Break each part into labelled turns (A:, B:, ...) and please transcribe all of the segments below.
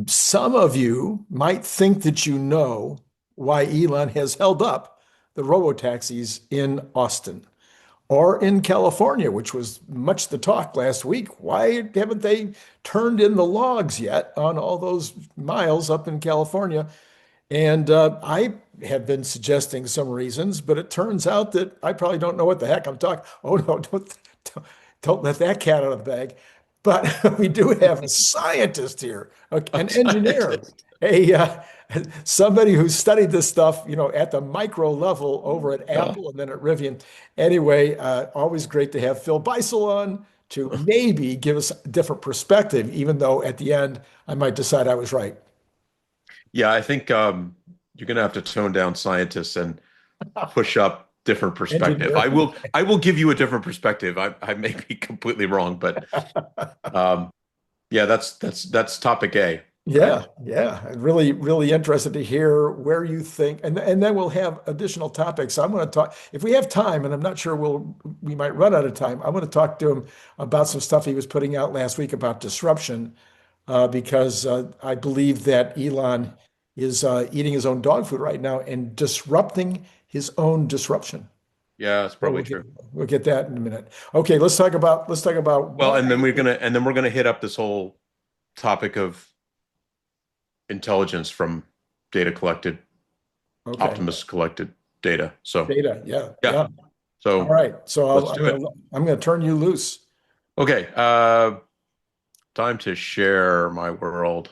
A: Some of you might think that you know why Elon has held up the robotaxis in Austin or in California, which was much the talk last week. Why haven't they turned in the logs yet on all those miles up in California? And I have been suggesting some reasons, but it turns out that I probably don't know what the heck I'm talking. Oh no, don't let that cat out of the bag. But we do have a scientist here,
B: A
A: an engineer,
B: scientist.
A: a somebody who studied this stuff, at the micro level over at
B: Yeah.
A: Apple and then at Rivian. Anyway, always great to have Phil Beisel on to maybe give us a different perspective, even though at the end I might decide I was right.
B: Yeah, I think you're going to have to tone down scientists and push up different perspective.
A: Engineer.
B: I will give you a different perspective. I may be completely wrong, but um, yeah, that's topic A, right?
A: Yeah, yeah. Really, really interested to hear where you think, and then we'll have additional topics. I'm going to talk if we have time, and I'm not sure we might run out of time. I'm going to talk to him about some stuff he was putting out last week about disruption, because I believe that Elon is eating his own dog food right now and disrupting his own disruption.
B: Yeah, it's
A: So
B: probably true.
A: we'll get that in a minute. Okay, let's talk about
B: Well,
A: why.
B: and then we're gonna hit up this whole topic of intelligence from data collected,
A: Okay,
B: Optimus collected data. So
A: data. Yeah,
B: yeah,
A: yeah. All
B: so
A: right. So
B: let's do it.
A: I'm gonna turn you loose.
B: Okay, time to share my world.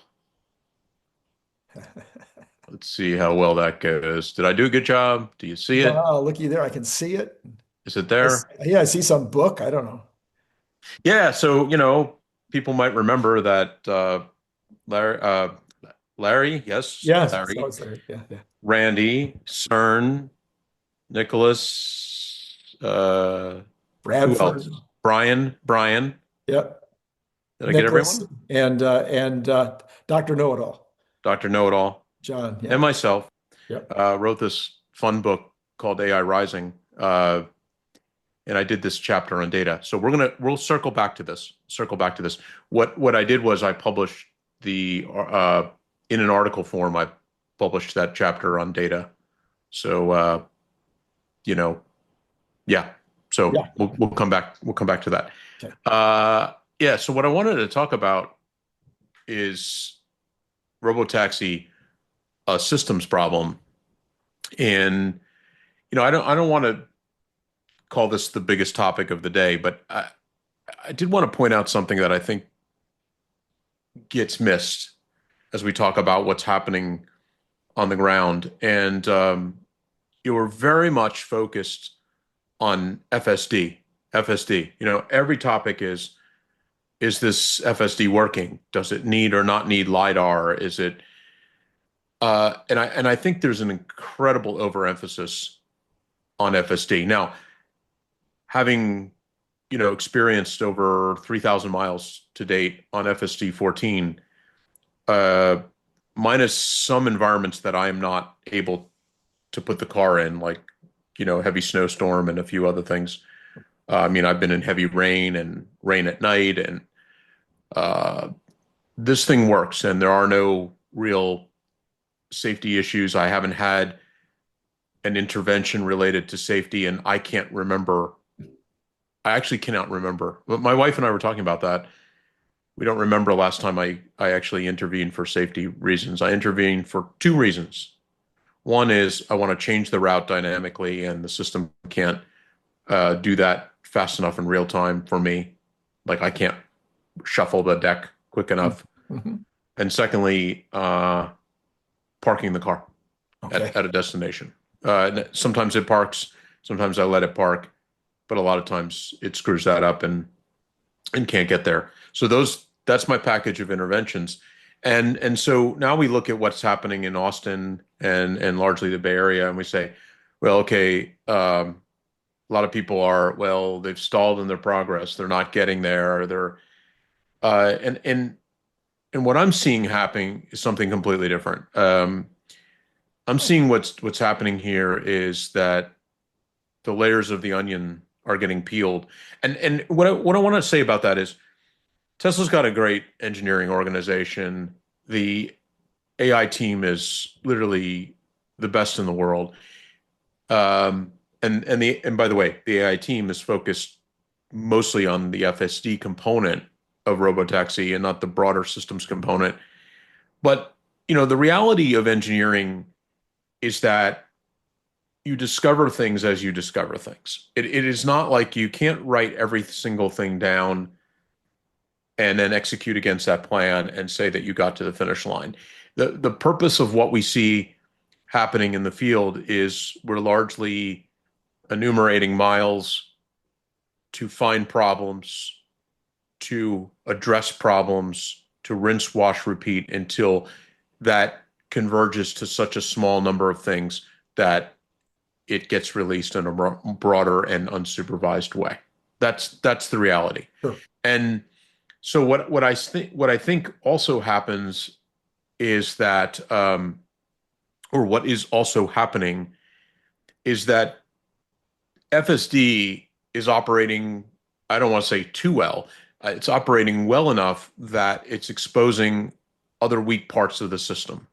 B: Let's see how well that goes. Did I do a good job? Do you see it?
A: Wow, looky there. I can see it.
B: Is it there?
A: Yeah, I see some book. I don't know.
B: Yeah, so people might remember that Larry, yes,
A: Yes, so
B: Larry,
A: it's there. Yeah, yeah.
B: Randy, Cern, Nicholas, who
A: Bradford.
B: else? Brian.
A: Yep.
B: Did I get
A: Nicholas
B: everyone?
A: and Dr. Know-it-all.
B: Dr. Know-it-all,
A: John.
B: and
A: Yeah.
B: myself
A: Yep.
B: wrote this fun book called AI Rising, and I did this chapter on data. So we'll circle back to this. Circle back to this. What I did was I published the in an article form. I published that chapter on data. So you know, yeah. So
A: Yeah.
B: we'll come back. We'll come back to that.
A: Okay.
B: Yeah. So what I wanted to talk about is Robotaxi, a systems problem, and I don't want to call this the biggest topic of the day, but I did want to point out something that I think gets missed as we talk about what's happening on the ground. And you were very much focused on FSD. FSD. Every topic is this FSD working? Does it need or not need LiDAR? Is it and I think there's an incredible overemphasis on FSD. Now, having experienced over 3,000 miles to date on FSD 14, uh, minus some environments that I am not able to put the car in, like heavy snowstorm and a few other things. I mean, I've been in heavy rain and rain at night, and uh, this thing works, and there are no real safety issues. I haven't had an intervention related to safety, and I can't remember. I actually cannot remember. But my wife and I were talking about that. We don't remember last time I actually intervened for safety reasons. I intervened for two reasons. One is I want to change the route dynamically, and the system can't do that fast enough in real time for me. Like I can't shuffle the deck quick enough.
A: Mhm.
B: And secondly, parking the car
A: Okay.
B: at a destination. Sometimes it parks, sometimes I let it park, but a lot of times it screws that up and can't get there. So that's my package of interventions. And so now we look at what's happening in Austin and largely the Bay Area, and we say, well, okay, a lot of people they've stalled in their progress. They're not getting there. They're and what I'm seeing happening is something completely different. I'm seeing what's happening here is that the layers of the onion are getting peeled. And what I want to say about that is Tesla's got a great engineering organization. the AI team is literally the best in the world. And by the way, the AI team is focused mostly on the FSD component of Robotaxi and not the broader systems component. But the reality of engineering is that you discover things as you discover things. It is not like you can't write every single thing down and then execute against that plan and say that you got to the finish line. The purpose of what we see happening in the field is we're largely enumerating miles to find problems, to address problems, to rinse, wash, repeat until that converges to such a small number of things that it gets released in a broader and unsupervised way. That's the reality.
A: Sure.
B: And so what I think also happens is that, or what is also happening is that FSD is operating, I don't want to say too well. It's operating well enough that it's exposing other weak parts of the system.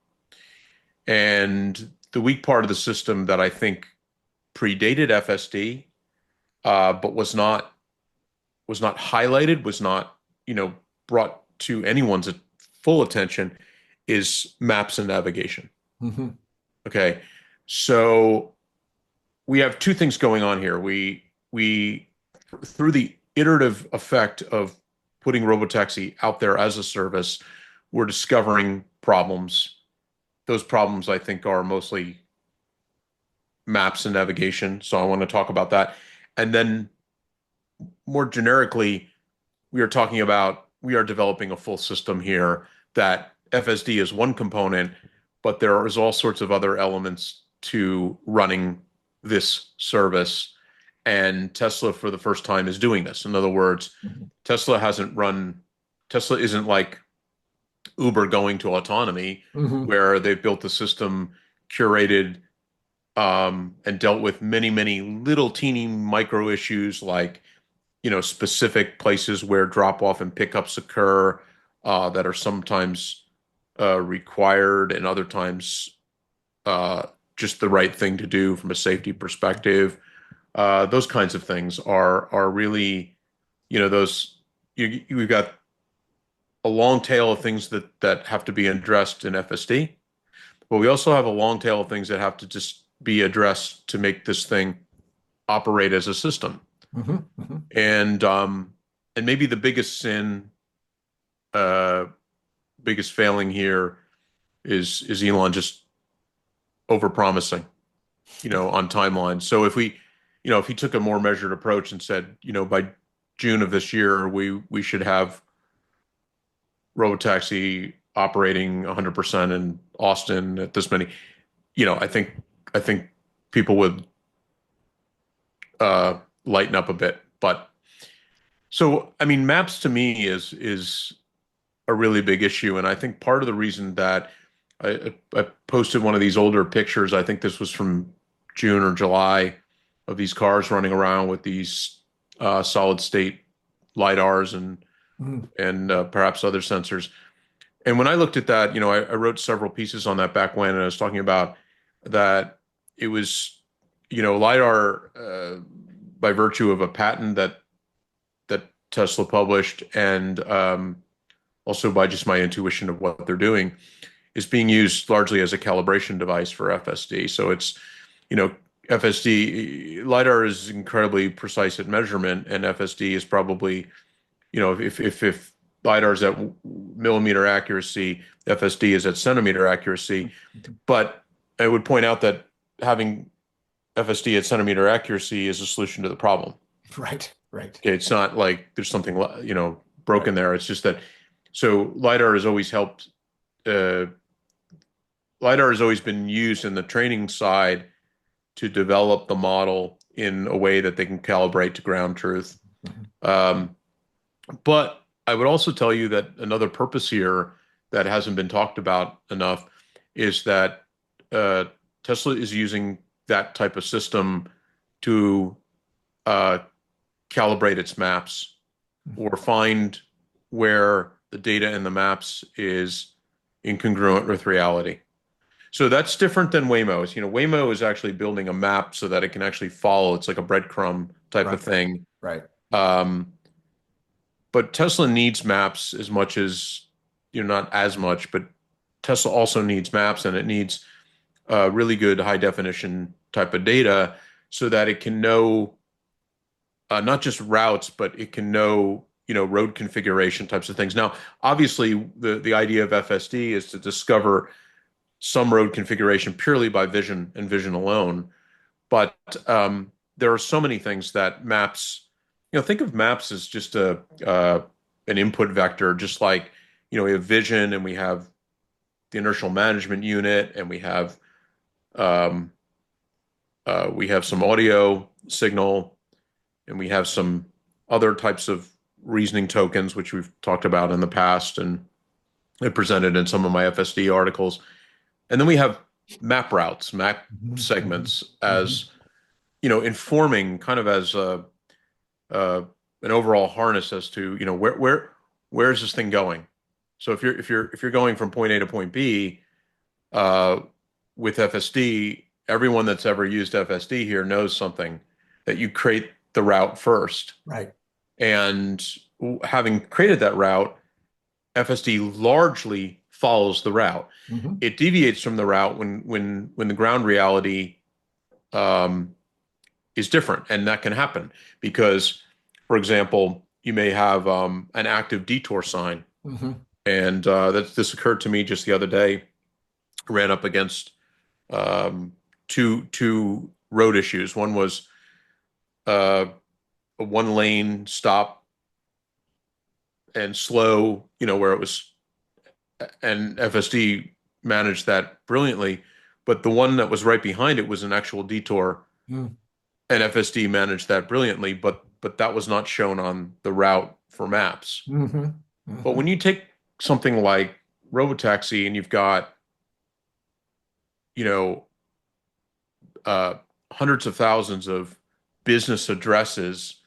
B: And the weak part of the system that I think predated FSD, but was not highlighted, was not, brought to anyone's full attention, is maps and navigation.
A: Mm-hmm.
B: Okay. So we have two things going on here. We through the iterative effect of putting Robotaxi out there as a service, we're discovering problems. Those problems, I think, are mostly maps and navigation. So I want to talk about that. And then more generically, we are developing a full system here that FSD is one component, but there is all sorts of other elements to running this service. And Tesla, for the first time, is doing this. In other words, Tesla isn't like Uber going to autonomy, where they've built the system, curated, and dealt with many, many little teeny micro issues like, specific places where drop-off and pickups occur that are sometimes required and other times just the right thing to do from a safety perspective. Those kinds of things are really, we've got a long tail of things that have to be addressed in FSD, but we also have a long tail of things that have to just be addressed to make this thing operate as a system. And maybe the biggest biggest failing here is Elon just overpromising, on timelines. So if he took a more measured approach and said, by June of this year, we should have Robotaxi operating 100% in Austin at this many, I think people would lighten up a bit. But so, I mean, maps to me is a really big issue. And I think part of the reason that I posted one of these older pictures, I think this was from June or July, of these cars running around with these solid state LiDARs and perhaps other sensors. And when I looked at that, I wrote several pieces on that back when, and I was talking about that it was, LiDAR by virtue of a patent that Tesla published, and also by just my intuition of what they're doing, is being used largely as a calibration device for FSD. So it's, FSD, LiDAR is incredibly precise at measurement, and FSD is probably, if LiDAR is at millimeter accuracy, FSD is at centimeter accuracy. But I would point out that having FSD at centimeter accuracy is a solution to the problem.
A: Right.
B: Okay, it's not like there's something, broken there. It's just that, so LiDAR has always helped, LiDAR has always been used in the training side to develop the model in a way that they can calibrate to ground truth. But I would also tell you that another purpose here that hasn't been talked about enough is that Tesla is using that type of system to calibrate its maps or find where the data in the maps is incongruent with reality. So that's different than Waymo. Waymo is actually building a map so that it can actually follow. It's like a breadcrumb type
A: Right.
B: of thing.
A: Right.
B: Um, but Tesla needs maps as much as, not as much, but Tesla also needs maps, and it needs really good high definition type of data so that it can know not just routes, but it can know, road configuration types of things. Now, obviously, the idea of FSD is to discover some road configuration purely by vision and vision alone. But there are so many things that maps, think of maps as just an input vector, just like, we have vision and we have the inertial management unit, and um, we have some audio signal, and we have some other types of reasoning tokens, which we've talked about in the past and I presented in some of my FSD articles. And then we have map routes, map
A: Mhm,
B: segments
A: mhm,
B: as, informing kind of as an overall harness as to, where is this thing going? So if you're going from point A to point B uh, with FSD, everyone that's ever used FSD here knows something, that you create the route first.
A: right.
B: And having created that route, FSD largely follows the route.
A: Mhm.
B: It deviates from the route when the ground reality um, is different, and that can happen because, for example, you may have an active detour sign,
A: Mhm.
B: and this occurred to me just the other day. Ran up against um, two road issues. One was uh, a one lane stop and slow, where it was, and FSD managed that brilliantly. But the one that was right behind it was an actual detour,
A: Mm.
B: and FSD managed that brilliantly. But that was not shown on the route for maps.
A: Mhm.
B: But
A: Mhm.
B: when you take something like Robotaxi and you've got, you know, uh, hundreds of thousands of business addresses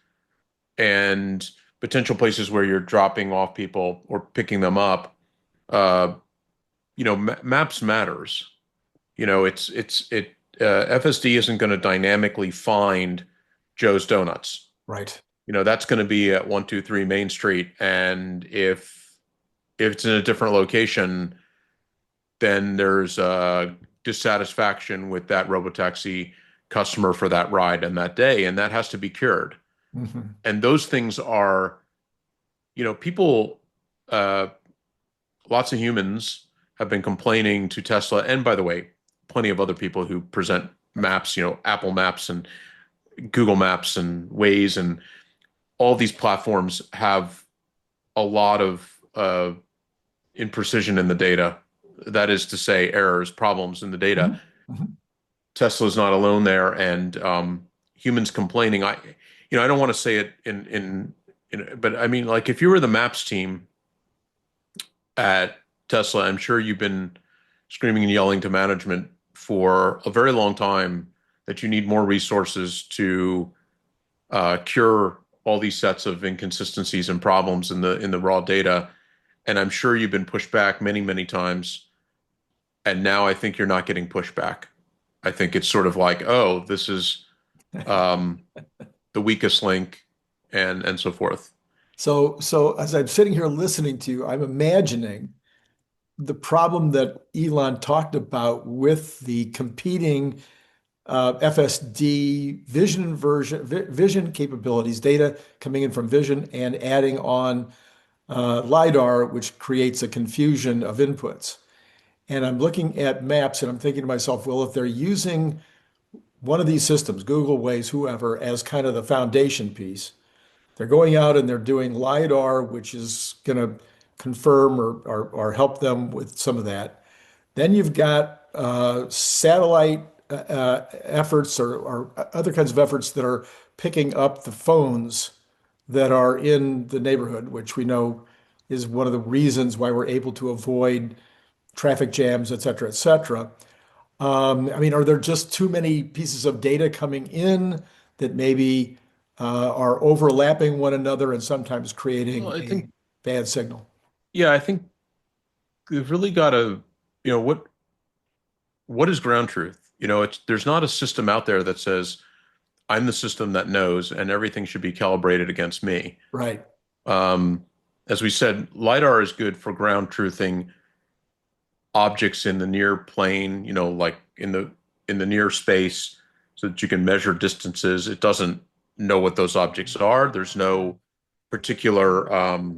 B: and potential places where you're dropping off people or picking them up, uh, maps matters. FSD isn't going to dynamically find Joe's Donuts.
A: Right.
B: That's going to be at 123 Main Street, and if it's in a different location, then there's dissatisfaction with that Robotaxi customer for that ride and that day, and that has to be cured.
A: Mhm.
B: And those things are, people, uh, lots of humans have been complaining to Tesla, and by the way, plenty of other people who present maps, Apple Maps and Google Maps and Waze, and all these platforms have a lot of imprecision in the data. That is to say, errors, problems in the data.
A: Mhm. Mhm.
B: Tesla's not alone there, and humans complaining. I don't want to say it but I mean, like, if you were the Maps team at Tesla, I'm sure you've been screaming and yelling to management for a very long time that you need more resources to cure all these sets of inconsistencies and problems in the raw data. And I'm sure you've been pushed back many, many times. And now I think you're not getting pushback. I think it's sort of like, oh, this is um, the weakest link, and so forth.
A: So as I'm sitting here listening to you, I'm imagining the problem that Elon talked about with the competing FSD vision capabilities, data coming in from vision and adding on LiDAR, which creates a confusion of inputs. And I'm looking at maps and I'm thinking to myself, well, if they're using one of these systems, Google, Waze, whoever, as kind of the foundation piece, they're going out and they're doing LiDAR, which is going to confirm or help them with some of that. Then you've got satellite efforts or other kinds of efforts that are picking up the phones that are in the neighborhood, which we know is one of the reasons why we're able to avoid traffic jams, et cetera, et cetera. I mean, are there just too many pieces of data coming in that maybe are overlapping one another and sometimes
B: Well,
A: creating
B: I
A: a
B: think,
A: bad signal?
B: yeah, I think they've really got to, what is ground truth? There's not a system out there that says I'm the system that knows and everything should be calibrated against me.
A: Right.
B: Um, as we said, LiDAR is good for ground truthing objects in the near plane, like in the near space, so that you can measure distances. It doesn't know what those objects are. There's no particular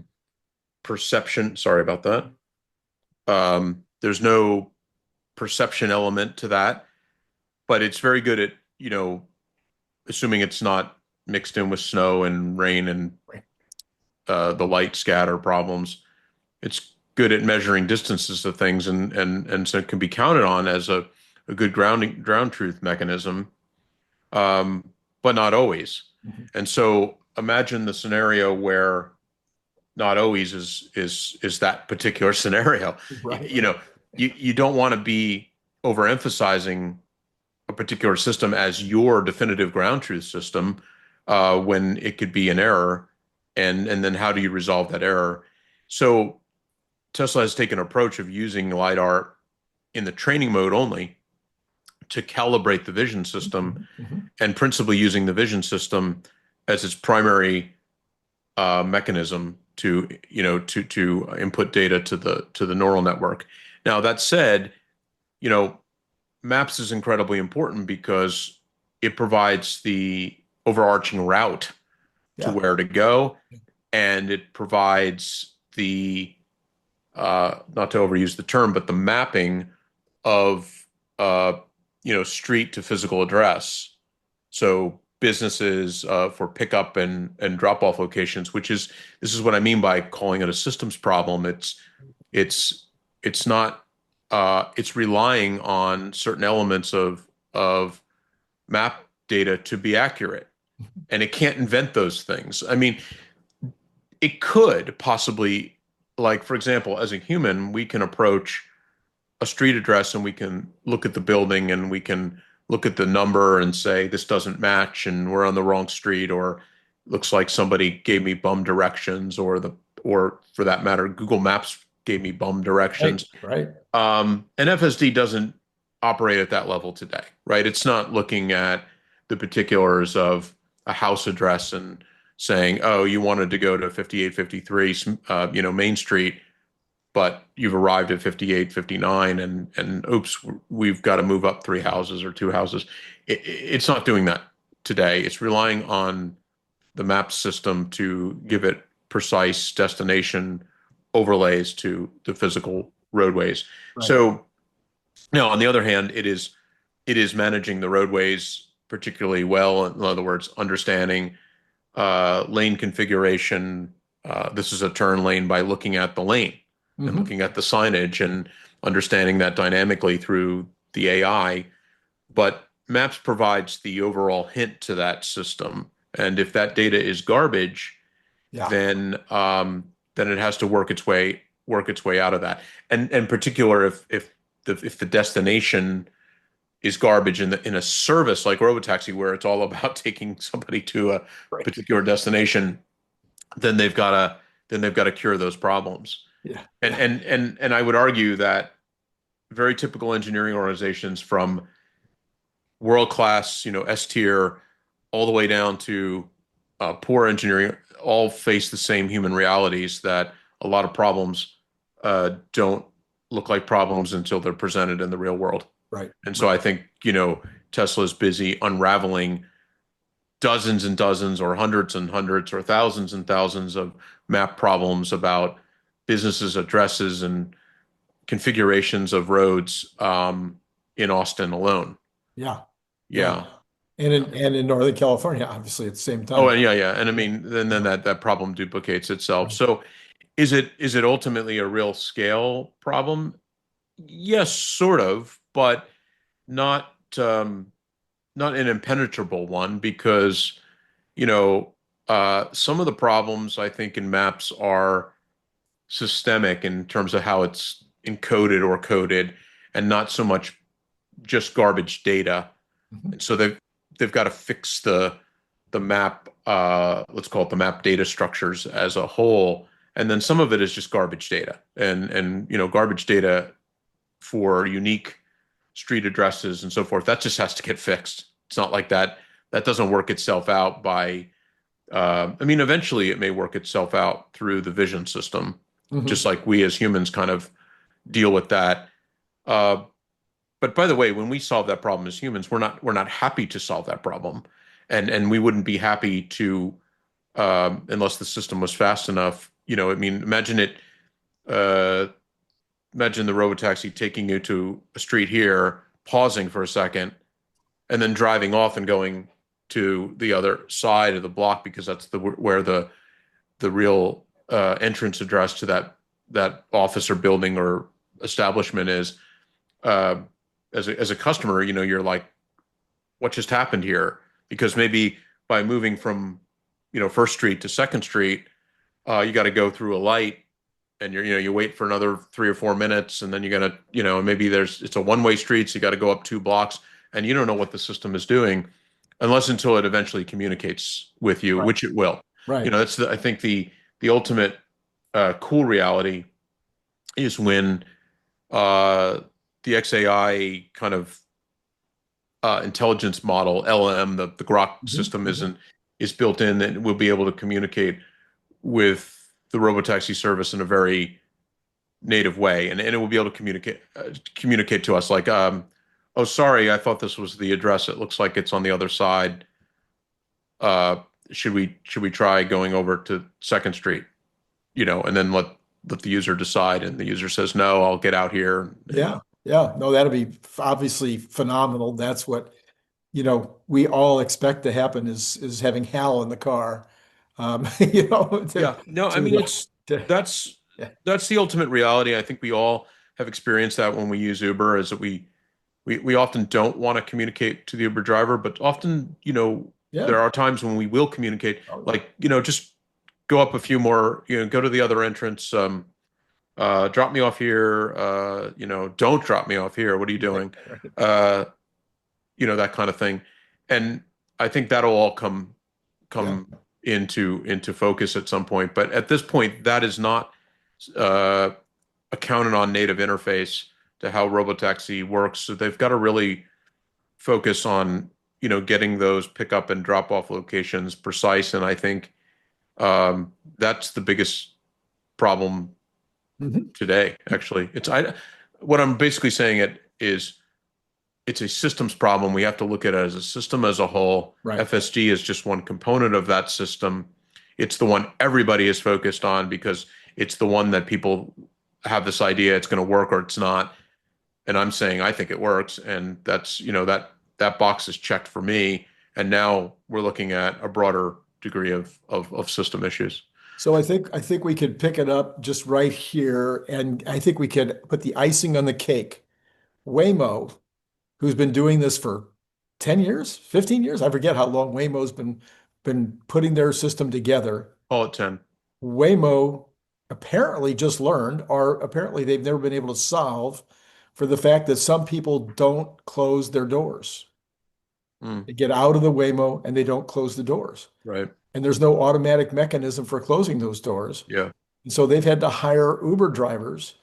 B: perception. Sorry about that. There's no perception element to that, but it's very good at, assuming it's not mixed in with snow and rain and the light scatter problems. It's good at measuring distances of things, and so it can be counted on as a good ground truth mechanism, but not always.
A: Mhm.
B: And so imagine the scenario where not always is that particular scenario.
A: Right.
B: You don't want to be overemphasizing a particular system as your definitive ground truth system when it could be an error, and then how do you resolve that error? So Tesla has taken an approach of using LiDAR in the training mode only to calibrate the vision system,
A: Mhm.
B: and principally using the vision system as its primary mechanism to input data to the neural network. Now that said, Maps is incredibly important because it provides the overarching route to
A: Yeah.
B: where to go, and it provides the not to overuse the term, but the mapping of street to physical address. So businesses for pickup and drop off locations, this is what I mean by calling it a systems problem. It's not it's relying on certain elements of map data to be accurate, and it can't invent those things. I mean, it could possibly, like, for example, as a human, we can approach a street address and we can look at the building and we can look at the number and say this doesn't match and we're on the wrong street, or looks like somebody gave me bum directions, or for that matter, Google Maps gave me bum directions.
A: Right.
B: And FSD doesn't operate at that level today, right? It's not looking at the particulars of a house address and saying, oh, you wanted to go to 5853, Main Street, but you've arrived at 5859, and oops, we've got to move up 3 houses or 2 houses. It's not doing that today. It's relying on the map system to give it precise destination overlays to the physical roadways.
A: Right.
B: So now, on the other hand, it is managing the roadways particularly well. In other words, understanding lane configuration. This is a turn lane by looking at the lane and looking at the signage and understanding that dynamically through the AI. But Maps provides the overall hint to that system. And if that data is garbage,
A: Yeah.
B: then it has to work its way out of that. And in particular, if the destination is garbage in a service like Robotaxi, where it's all about taking somebody to a
A: Right.
B: particular destination, then they've got to cure those problems.
A: Yeah.
B: And I would argue that very typical engineering organizations, from world-class, S tier, all the way down to poor engineering, all face the same human realities, that a lot of problems don't look like problems until they're presented in the real world.
A: Right.
B: And so I think, Tesla's busy unraveling dozens and dozens, or hundreds and hundreds, or thousands and thousands of map problems about businesses' addresses and configurations of roads in Austin alone.
A: Yeah.
B: Yeah.
A: And in Northern California, obviously, at the same time.
B: Oh, and yeah. And I mean, then that problem duplicates itself. So is it ultimately a real scale problem? Yes, sort of, but not an impenetrable one, because some of the problems, I think, in Maps are systemic in terms of how it's encoded or coded, and not so much just garbage data. And so they've got to fix the map, let's call it the map data structures as a whole, And then some of it is just garbage data, and garbage data for unique street addresses and so forth. That just has to get fixed. It's not like that doesn't work itself out by. I mean, eventually it may work itself out through the vision system, just like we as humans kind of deal with that. But by the way, when we solve that problem as humans, we're not happy to solve that problem, and we wouldn't be happy to unless the system was fast enough. I mean, imagine the Robotaxi taking you to a street here, pausing for a second, and then driving off and going to the other side of the block because that's where the real entrance address to that office or building or establishment is. As a customer, you're like, what just happened here? Because maybe by moving from First Street to Second Street, you got to go through a light, and you wait for another 3 or 4 minutes, and then you got to maybe it's a one-way street, so you got to go up 2 blocks, and you don't know what the system is doing until it eventually communicates with you,
A: Right.
B: which it will.
A: Right.
B: That's I think the ultimate cool reality is when the xAI kind of intelligence model, LLM, the Grok system is built in, and we'll be able to communicate with the Robotaxi service in a very native way, and it will be able to communicate to us like, oh, sorry, I thought this was the address. It looks like it's on the other side. Should we try going over to Second Street? And then let the user decide, and the user says, no, I'll get out here.
A: Yeah. No, that'll be obviously phenomenal. That's what, we all expect to happen is having Hal in the car.
B: Yeah. No, I mean, that's
A: yeah.
B: that's the ultimate reality. I think we all have experienced that when we use Uber, is that we often don't want to communicate to the Uber driver, but often, there are times when we will communicate, like, just go up a few more, go to the other entrance, drop me off here, don't drop me off here. What are you doing? That kind of thing. And I think that'll all come into focus at some point. But at this point, that is not a counted on native interface to how Robotaxi works. So they've got to really focus on, getting those pickup and drop off locations precise. And I think that's the biggest problem today. Actually, what I'm basically saying is it's a systems problem. We have to look at it as a system as a whole.
A: Right.
B: FSD is just one component of that system. It's the one everybody is focused on because it's the one that people have this idea it's going to work or it's not. And I'm saying I think it works, and that's that box is checked for me. And now we're looking at a broader degree of system issues.
A: So I think we could pick it up just right here, and I think we could put the icing on the cake. Waymo, who's been doing this for 10 years, 15 years, I forget how long Waymo's been putting their system together.
B: Call it 10.
A: Waymo apparently just learned, or apparently they've never been able to solve, for the fact that some people don't close their doors. They get out of the Waymo and they don't close the doors.
B: Right.
A: And there's no automatic mechanism for closing those doors.
B: Yeah.
A: And so they've had to hire Uber drivers,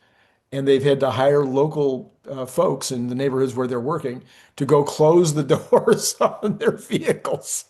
A: and they've had to hire local folks in the neighborhoods where they're working to go close the doors on their vehicles.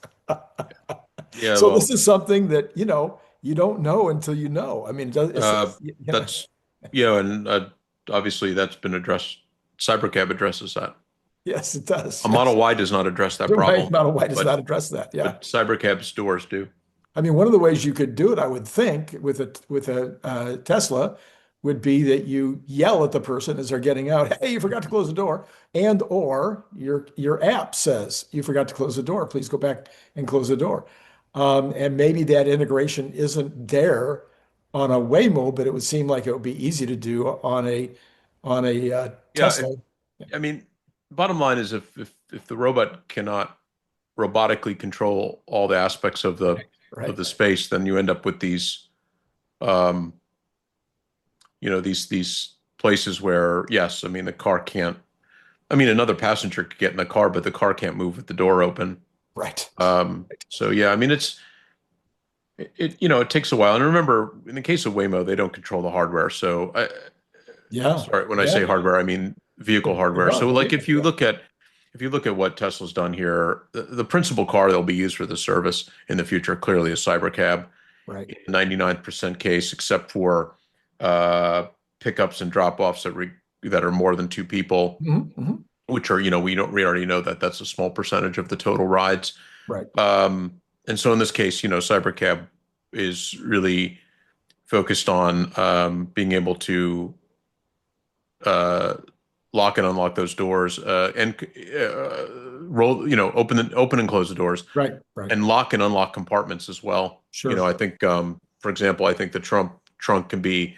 B: Yeah.
A: So this is something that, you don't know until you know. I mean,
B: that's, and obviously that's been addressed. CyberCab addresses that.
A: Yes, it does.
B: A Model Y does not address that problem.
A: Right, Model Y does not address that. Yeah.
B: But CyberCab's doors do.
A: I mean, one of the ways you could do it, I would think, with a Tesla, would be that you yell at the person as they're getting out, "Hey, you forgot to close the door," or your app says, "You forgot to close the door. Please go back and close the door." And maybe that integration isn't there on a Waymo, but it would seem like it would be easy to do on a Tesla.
B: I mean, bottom line is if the robot cannot robotically control all the aspects of the space, then you end up with these these places where, yes, I mean, the car can't, I mean, another passenger could get in the car, but the car can't move with the door open.
A: Right.
B: So yeah, I mean, it takes a while. And remember, in the case of Waymo, they don't control the hardware. So
A: Yeah,
B: sorry, when I
A: yeah,
B: say hardware, I mean vehicle hardware.
A: yeah,
B: So like
A: right, yeah,
B: if you look at what Tesla's done here, the principal car that'll be used for the service in the future clearly is Cybercab
A: right.
B: in 99% case, except for uh, pickups and drop-offs that are more than two people,
A: Hmm, hmm.
B: which are, we already know that that's a small percentage of the total rides.
A: Right.
B: And so in this case, Cybercab is really focused on being able to uh, lock and unlock those doors and roll, open and close the doors
A: Right, right.
B: and lock and unlock compartments as well.
A: Sure.
B: I think, for example, I think the trunk can be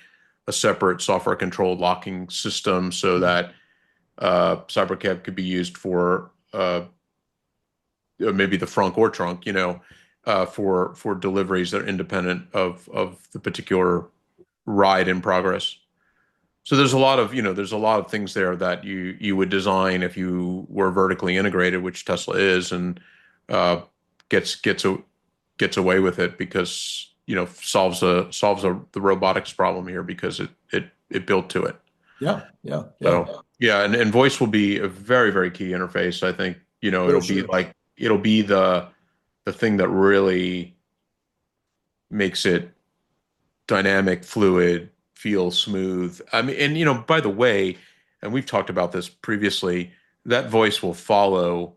B: a separate software controlled locking system so that Cybercab could be used for maybe the frunk or trunk, for deliveries that are independent of the particular ride in progress. So there's a lot of things there that you would design if you were vertically integrated, which Tesla is, and uh, gets gets a, gets away with it because solves the robotics problem here because it built to it.
A: Yeah, yeah, yeah.
B: So yeah, and voice will be a very, very key interface. I think,
A: Sure, sure.
B: it'll be the thing that really makes it dynamic, fluid, feel smooth. I mean, and by the way, and we've talked about this previously, that voice will follow,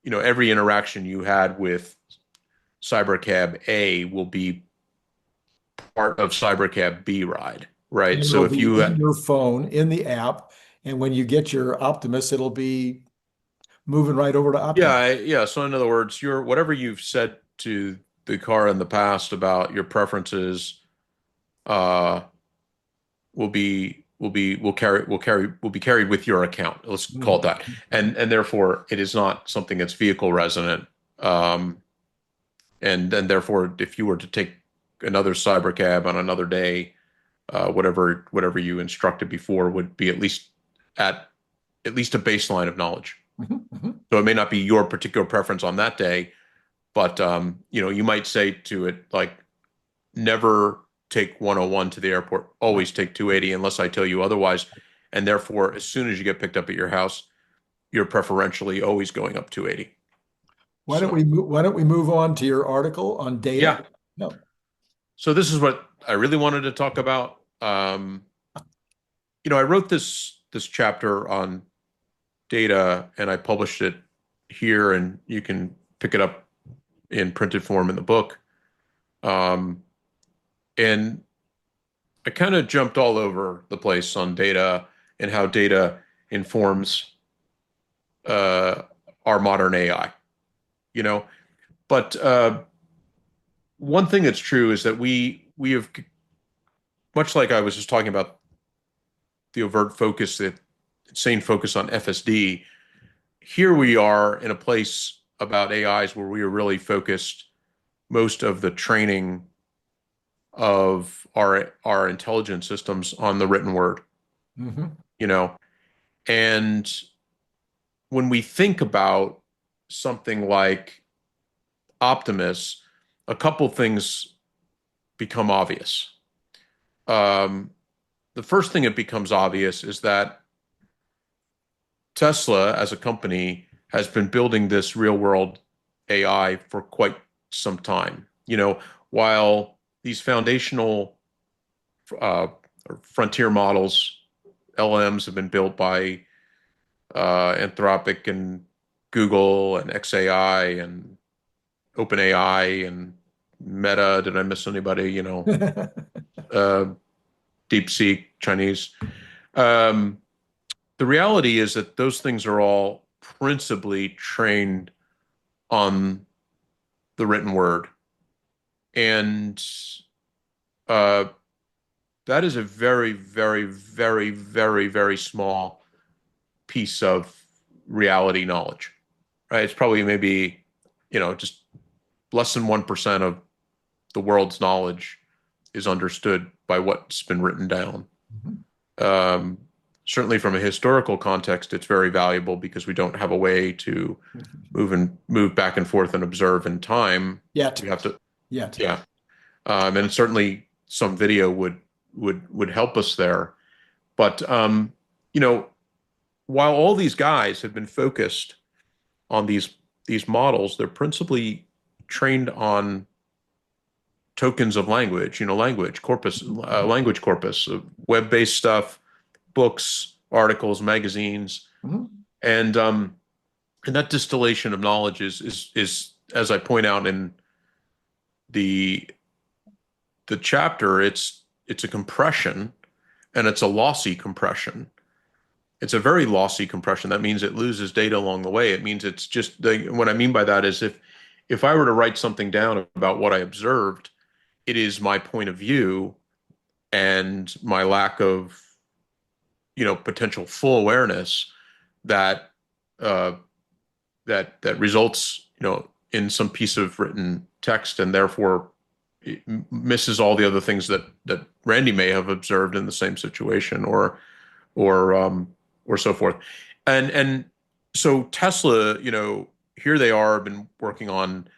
B: every interaction you had with Cybercab A will be part of Cybercab B ride, right?
A: And
B: So
A: it'll
B: if
A: be
B: you
A: in your phone, in the app, and when you get your Optimus, it'll be moving right over to
B: Yeah,
A: Optimus.
B: yeah. So in other words, your whatever you've said to the car in the past about your preferences, uh, will be carried with your account. Let's call it
A: Mhm.
B: that. And therefore, it is not something that's vehicle resonant. Um, and therefore, if you were to take another cybercab on another day, whatever you instructed before would be at at least a baseline of knowledge.
A: Mhm, mhm.
B: So it may not be your particular preference on that day, but you might say to it like, never take 101 to the airport,
A: Right.
B: always take 280 unless I tell you otherwise. And therefore, as soon as you get picked up at your house, you're preferentially always going up 280. So
A: Why don't we move on to your article on data?
B: yeah,
A: No.
B: so this is what I really wanted to talk about. I wrote this chapter on data and I published it here, and you can pick it up in printed form in the book. Um, and I kind of jumped all over the place on data and how data informs uh, our modern AI, you know. But one thing that's true is that we have, much like I was just talking about the overt focus, the insane focus on FSD. Here we are in a place about AIs where we are really focused most of the training of our intelligence systems on the written word,
A: Hmm.
B: you know. And when we think about something like Optimus, a couple things become obvious. Um, the first thing that becomes obvious is that Tesla, as a company, has been building this real world AI for quite some time. While these foundational uh, frontier models, LMs, have been built by Anthropic and Google and XAI and OpenAI and Meta. Did I miss anybody? Uh, DeepSeek, Chinese. Um, the reality is that those things are all principally trained on the written word. And uh, that is a very, very, very, very, very small piece of reality knowledge, right? It's probably maybe, just less than 1% of the world's knowledge is understood by what's been written down. Um, Certainly from a historical context, it's very valuable because we don't have a way to move back and forth and observe in time.
A: Yet.
B: We have to,
A: yet.
B: Yeah. And certainly some video would help us there. But you know, while all these guys have been focused on these models, they're principally trained on tokens of language, language corpus, language corpus, web-based stuff, books, articles, magazines,
A: Mhm.
B: and that distillation of knowledge is as I point out in the chapter, it's a compression, and it's a lossy compression. It's a very lossy compression. That means it loses data along the way. It means it's just what I mean by that is if I were to write something down about what I observed, it is my point of view and my lack of potential full awareness that uh, that results in some piece of written text, and therefore it misses all the other things that Randy may have observed in the same situation, or so forth. And so Tesla, here they are, been working on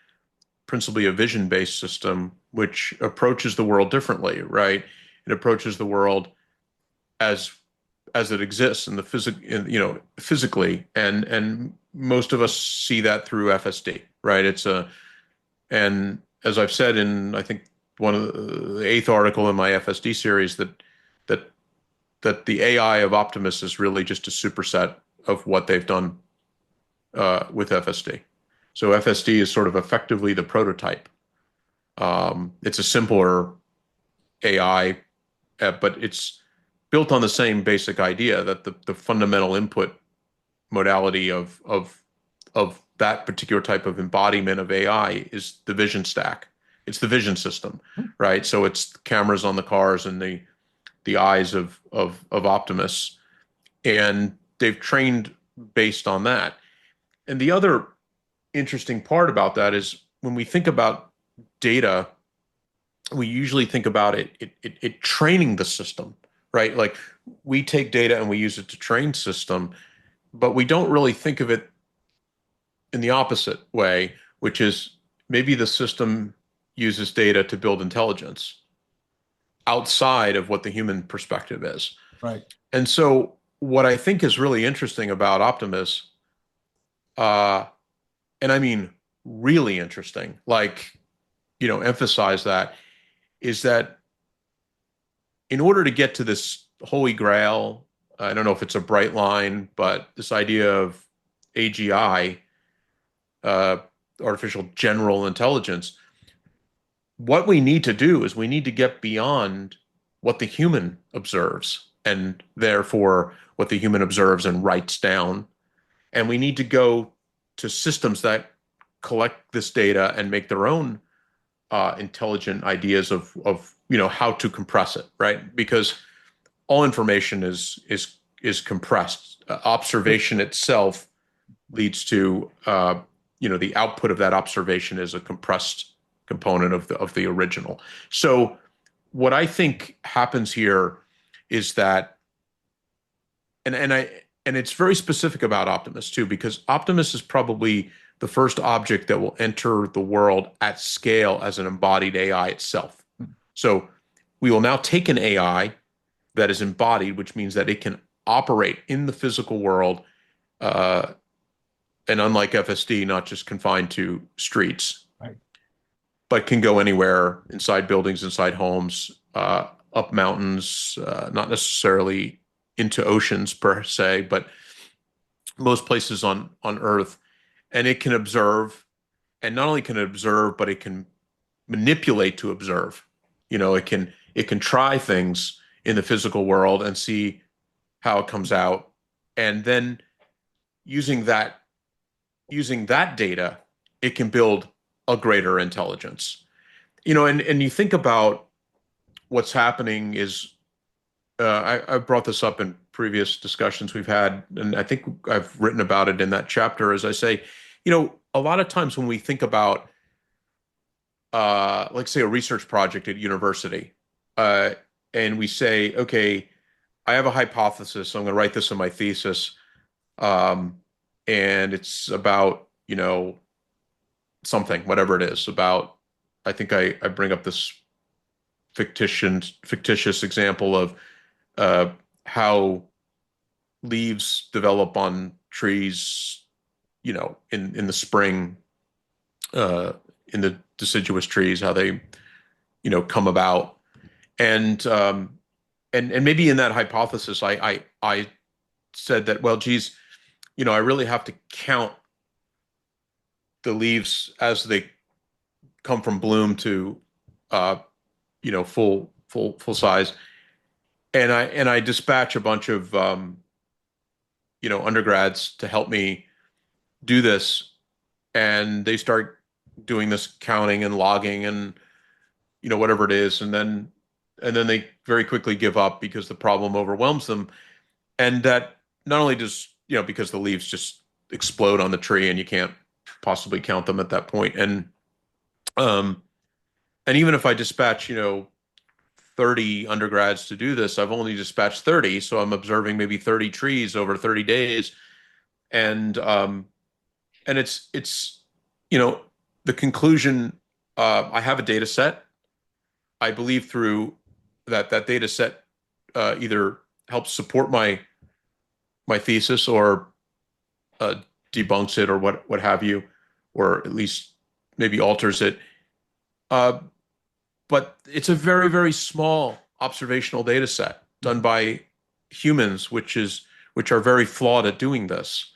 B: principally a vision-based system, which approaches the world differently, right? It approaches the world as it exists in the physically, and most of us see that through FSD, right? And as I've said in, I think, one of the eighth article in my FSD series, that the AI of Optimus is really just a superset of what they've done with FSD. So FSD is sort of effectively the prototype. It's a simpler AI, but it's built on the same basic idea that the fundamental input modality of that particular type of embodiment of AI is the vision stack. It's the vision system, right? So it's cameras on the cars and the eyes of Optimus, and they've trained based on that. And the other interesting part about that is when we think about data, we usually think about it training the system, right? Like we take data and we use it to train system, but we don't really think of it in the opposite way, which is maybe the system uses data to build intelligence outside of what the human perspective is.
A: Right.
B: And so what I think is really interesting about Optimus, uh, and I mean really interesting, like, emphasize that, is that in order to get to this holy grail, I don't know if it's a bright line, but this idea of AGI, uh, artificial general intelligence, what we need to do is we need to get beyond what the human observes, and therefore what the human observes and writes down. And we need to go to systems that collect this data and make their own intelligent ideas of how to compress it, right? Because all information is compressed. Observation itself leads to the output of that observation is a compressed component of the original. So what I think happens here is that, and it's very specific about Optimus too, because Optimus is probably the first object that will enter the world at scale as an embodied AI itself. So we will now take an AI that is embodied, which means that it can operate in the physical world, and unlike FSD, not just confined to streets,
A: Right.
B: but can go anywhere, inside buildings, inside homes, up mountains, not necessarily into oceans per se, but most places on Earth. And it can observe, and not only can it observe, but it can manipulate to observe. It can try things in the physical world and see how it comes out, and then using that data, it can build a greater intelligence. And you think about what's happening is, I brought this up in previous discussions we've had, and I think I've written about it in that chapter, as I say, a lot of times when we think about, like say a research project at university, uh, and we say, okay, I have a hypothesis, so I'm going to write this in my thesis, um, and it's about, something, whatever it is, about I think I bring up this fictitious example of how leaves develop on trees, in the spring, in the deciduous trees, how they, come about. And and maybe in that hypothesis, I said that, well, geez, I really have to count the leaves as they come from bloom to full size. And I dispatch a bunch of undergrads to help me do this, and they start doing this counting and logging and whatever it is, and then they very quickly give up because the problem overwhelms them. And that not only does, because the leaves just explode on the tree and you can't possibly count them at that point. Um and even if I dispatch 30 undergrads to do this, I've only dispatched 30, so I'm observing maybe 30 trees over 30 days. And it's the conclusion. I have a data set. I believe through that data set either helps support my thesis, or debunks it, or what have you, or at least maybe alters it. But it's a very, very small observational data set done by humans, which are very flawed at doing this.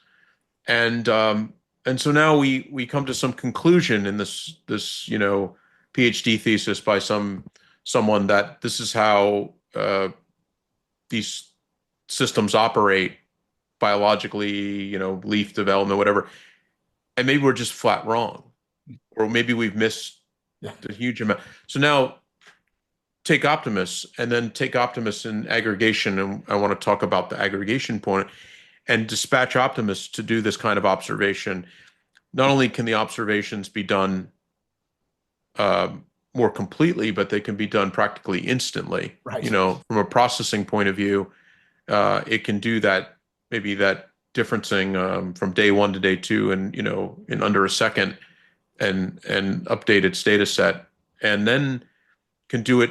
B: And so now we come to some conclusion in this PhD thesis by someone, that this is how these systems operate biologically, leaf development, whatever. And maybe we're just flat wrong, or maybe we've missed a huge amount. So now take Optimus, and then take Optimus in aggregation. And I want to talk about the aggregation point, and dispatch Optimus to do this kind of observation. Not only can the observations be done more completely, but they can be done practically instantly.
A: Right.
B: From a processing point of view, it can do that, maybe that differencing from day one to day two, and in under a second, and update its data set, and then can do it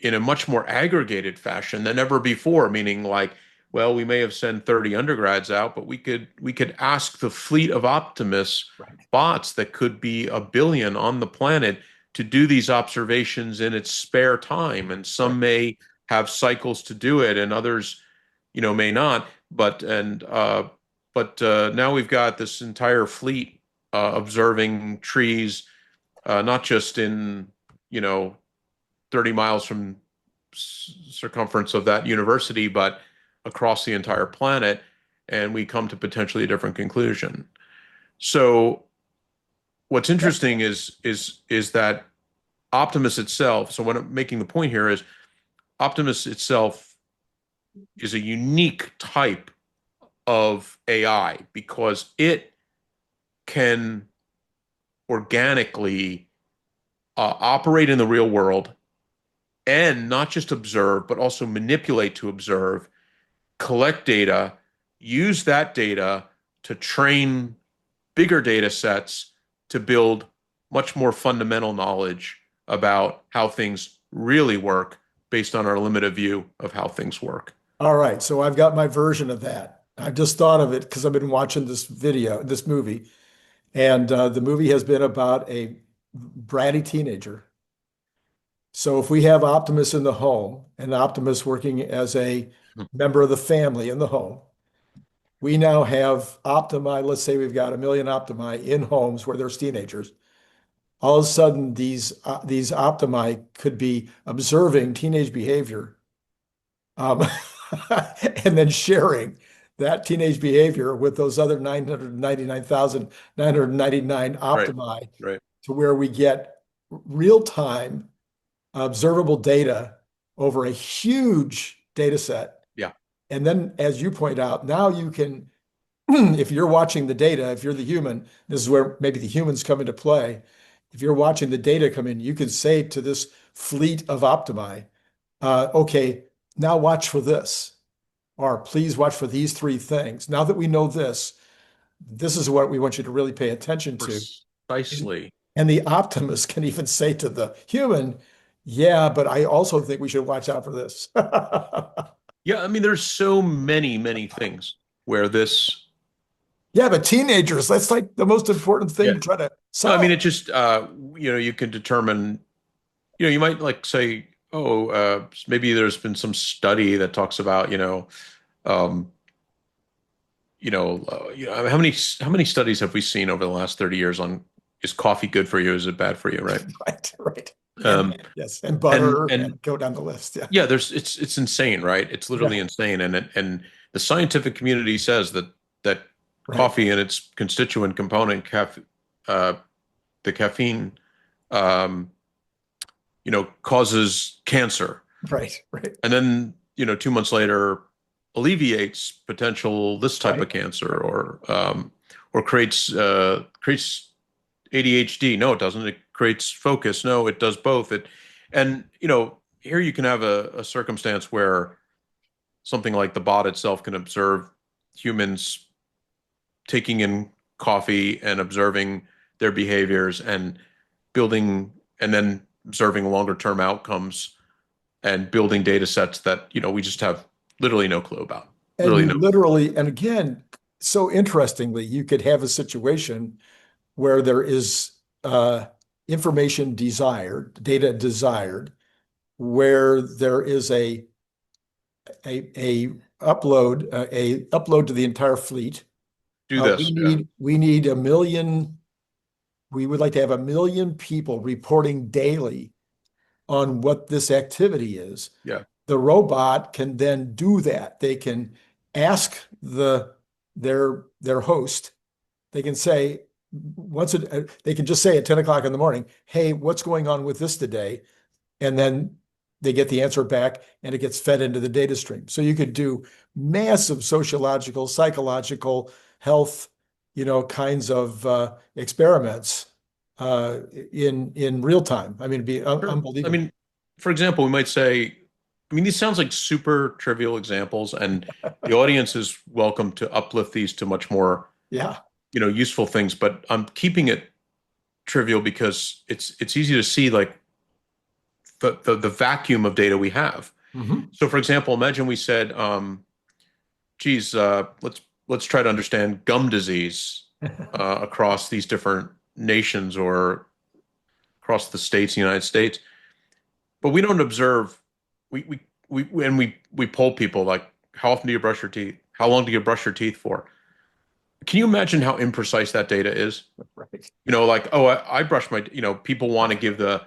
B: in a much more aggregated fashion than ever before. Meaning, like, well, we may have sent 30 undergrads out, but we could ask the fleet of Optimus bots that could be a billion on the planet to do these observations in its spare time. And some may have cycles to do it, and others, may not. But now we've got this entire fleet observing trees, not just in 30 miles from circumference of that university, but across the entire planet, and we come to potentially a different conclusion. So what's interesting is that Optimus itself, so what I'm making the point here is, Optimus itself is a unique type of AI, because it can organically operate in the real world, and not just observe, but also manipulate to observe, collect data, use that data to train bigger data sets to build much more fundamental knowledge about how things really work, based on our limited view of how things work.
A: All right. So I've got my version of that. I've just thought of it because I've been watching this movie, and the movie has been about a bratty teenager. So if we have Optimus in the home, and Optimus working as a member of the family in the home, we now have Optimi. Let's say we've got 1 million Optimi in homes where there's teenagers. All of a sudden, these Optimi could be observing teenage behavior, and then sharing that teenage behavior with those other 999,999 Optimi,
B: Right.
A: to where we get real-time observable data over a huge data set.
B: Yeah.
A: And then, as you point out, now you can, if you're watching the data, if you're the human, this is where maybe the humans come into play. If you're watching the data come in, you can say to this fleet of Optimi, okay, now watch for this, or please watch for these 3 things. Now that we know this is what we want you to really pay attention to.
B: Precisely.
A: And the optimist can even say to the human, yeah, but I also think we should watch out for this.
B: Yeah, I mean, there's so many things where this,
A: Yeah, but teenagers, that's like the most important thing
B: yeah.
A: to try to
B: No, I mean,
A: solve.
B: it just, you can determine, you might like say, oh, maybe there's been some study that talks about, um, how many studies have we seen over the last 30 years on is coffee good for you? Is it bad for you? Right.
A: Right, right.
B: Um,
A: Yes, and
B: and
A: butter
B: and
A: and go down the list. Yeah.
B: yeah, it's insane, right? It's literally
A: Yeah,
B: insane, and the scientific community says that
A: right,
B: coffee and its constituent component, uh, the caffeine, um, causes cancer,
A: right, right,
B: and then 2 months later alleviates potential this type
A: right.
B: of cancer or creates ADHD. No, it doesn't. It creates focus. No, it does both. And here you can have a circumstance where something like the bot itself can observe humans taking in coffee and observing their behaviors and building and then observing longer term outcomes and building data sets that we just have literally no clue about.
A: And
B: Literally
A: you
B: no.
A: literally, and again, so interestingly, you could have a situation where there is information desired, data desired, where there is a upload to the entire fleet.
B: Do
A: We
B: this. Yeah.
A: need a million. We would like to have a million people reporting daily on what this activity is.
B: Yeah.
A: The robot can then do that. They can ask their host. They can say they can just say at 10 o'clock in the morning, "Hey, what's going on with this today?" And then they get the answer back, and it gets fed into the data stream. So you could do massive sociological, psychological, health, kinds of experiments in real time. I mean, it'd be
B: Sure. I
A: unbelievable.
B: mean, for example, we might say, I mean, these sounds like super trivial examples, and the audience is welcome to uplift these to much more,
A: Yeah.
B: useful things. But I'm keeping it trivial because it's easy to see like the vacuum of data we have.
A: Hmm.
B: So, for example, imagine we said, geez, let's try to understand gum disease across these different nations or across the states, the United States. But we don't observe. We poll people like, how often do you brush your teeth? How long do you brush your teeth for? Can you imagine how imprecise that data is?
A: Right.
B: Like, oh, I brush my. People want to give the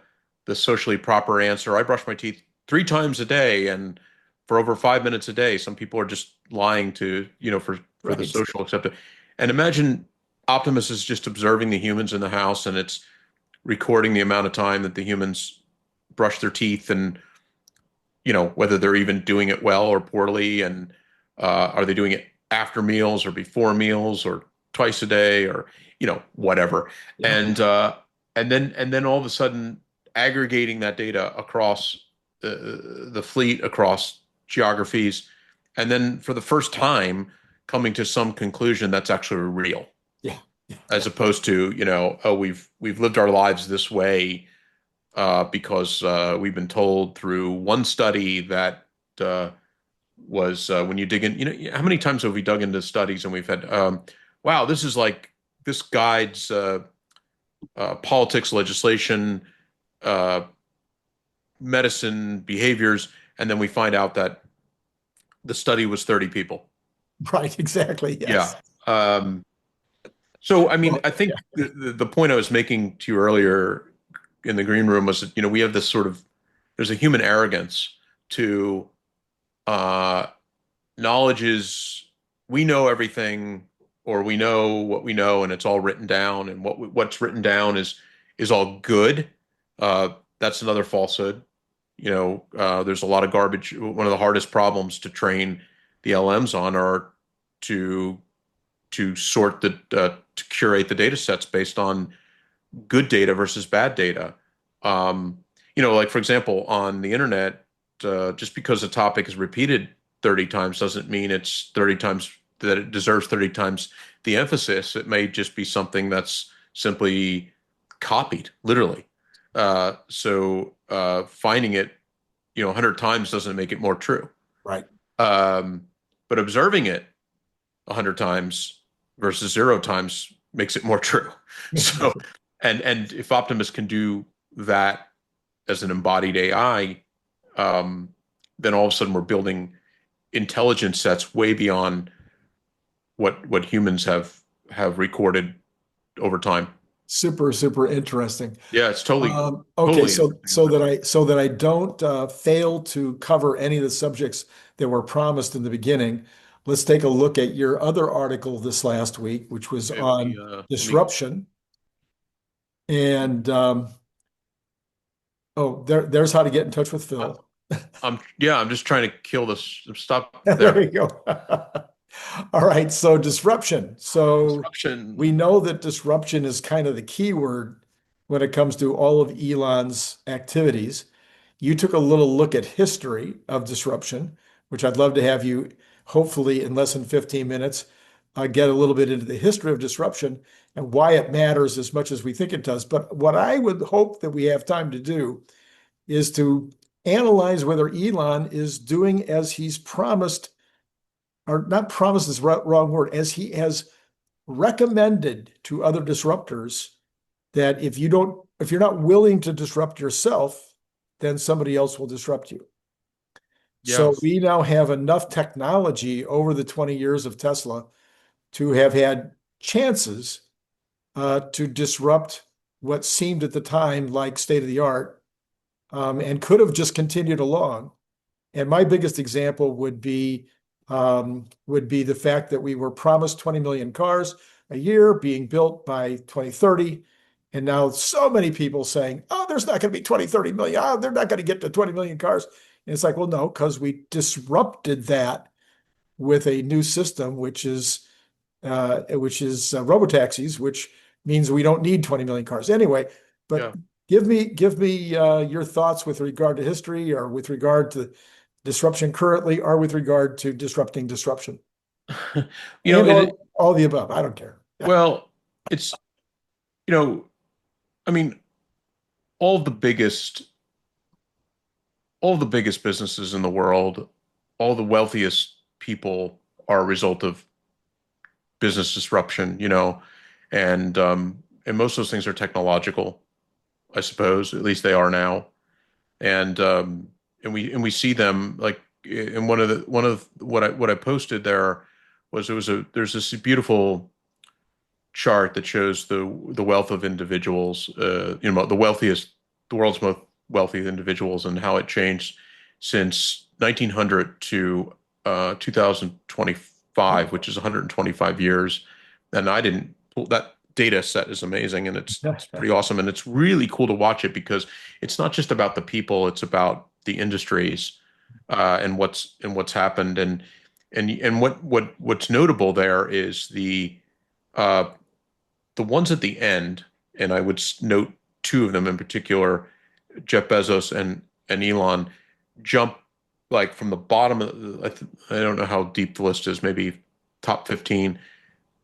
B: socially proper answer. I brush my teeth 3 times a day and for over 5 minutes a day. Some people are just lying to for the
A: Right.
B: social acceptance. And imagine Optimus is just observing the humans in the house and it's recording the amount of time that the humans brush their teeth and whether they're even doing it well or poorly, and are they doing it after meals or before meals or twice a day or whatever,
A: Yeah.
B: and then all of a sudden aggregating that data across the fleet, across geographies, and then for the first time coming to some conclusion that's actually real,
A: Yeah. Yeah.
B: as opposed to oh, we've lived our lives this way because we've been told through one study that was when you dig in, how many times have we dug into studies and we've had, wow, this is like this guides politics, legislation, uh, medicine, behaviors, and then we find out that the study was 30 people.
A: Right. Exactly.
B: Yeah.
A: Yes.
B: So, I mean,
A: Well,
B: I think the point I was making to you earlier in the green room was that, we have this sort of, there's a human arrogance to uh, knowledge is, we know everything, or we know what we know and it's all written down, and what's written down is all good. That's another falsehood. There's a lot of garbage. One of the hardest problems to train the LMs on are to sort to curate the data sets based on good data versus bad data. Like for example, on the internet, just because a topic is repeated 30 times doesn't mean it's 30 times that it deserves 30 times the emphasis. It may just be something that's simply copied, literally. Finding it, 100 times doesn't make it more true.
A: Right.
B: But observing it 100 times versus 0 times makes it more true. So, and if Optimus can do that as an embodied AI, then all of a sudden we're building intelligence sets way beyond what humans have recorded over time.
A: Super, super interesting.
B: Yeah, it's totally
A: Okay,
B: totally
A: so that I don't fail to cover any of the subjects that were promised in the beginning, let's take a look at your other article this last week, which was
B: okay,
A: on
B: let me
A: disruption. And there's how to get in touch with Phil.
B: I'm just trying to kill this. Stop
A: There
B: there.
A: you go. All right, so disruption. So
B: Disruption.
A: we know that disruption is kind of the key word when it comes to all of Elon's activities. You took a little look at history of disruption, which I'd love to have you, hopefully in less than 15 minutes, get a little bit into the history of disruption and why it matters as much as we think it does. But what I would hope that we have time to do is to analyze whether Elon is doing as he's promised, or not promised is the wrong word, as he has recommended to other disruptors, that if you're not willing to disrupt yourself, then somebody else will disrupt you. So
B: Yes.
A: we now have enough technology over the 20 years of Tesla to have had chances to disrupt what seemed at the time like state of the art, and could have just continued along. And my biggest example would be the fact that we were promised 20 million cars a year being built by 2030. And now so many people saying, oh, there's not going to be 20, 30 million. Oh, they're not going to get to 20 million cars. And it's like, well, no, because we disrupted that with a new system, which is robotaxis, which means we don't need 20 million cars anyway. But
B: Yeah.
A: give me your thoughts with regard to history, or with regard to disruption currently, or with regard to disrupting disruption,
B: You know,
A: and all the above. I don't care.
B: well, it's, I mean, all of the biggest, all of the biggest businesses in the world, all the wealthiest people are a result of business disruption, and most of those things are technological, I suppose. At least they are now. And we see them, like, in one of what I posted there was, there's this beautiful chart that shows the wealth of individuals, the world's most wealthy individuals, and how it changed since 1900 to 2025, which is 125 years. And I didn't pull that data set. Is amazing, and it's pretty awesome, and it's really cool to watch it, because it's not just about the people, it's about the industries, and what's happened. And what's notable there is the ones at the end, and I would note two of them in particular, Jeff Bezos and Elon, jump like from the bottom of I don't know how deep the list is, maybe top 15.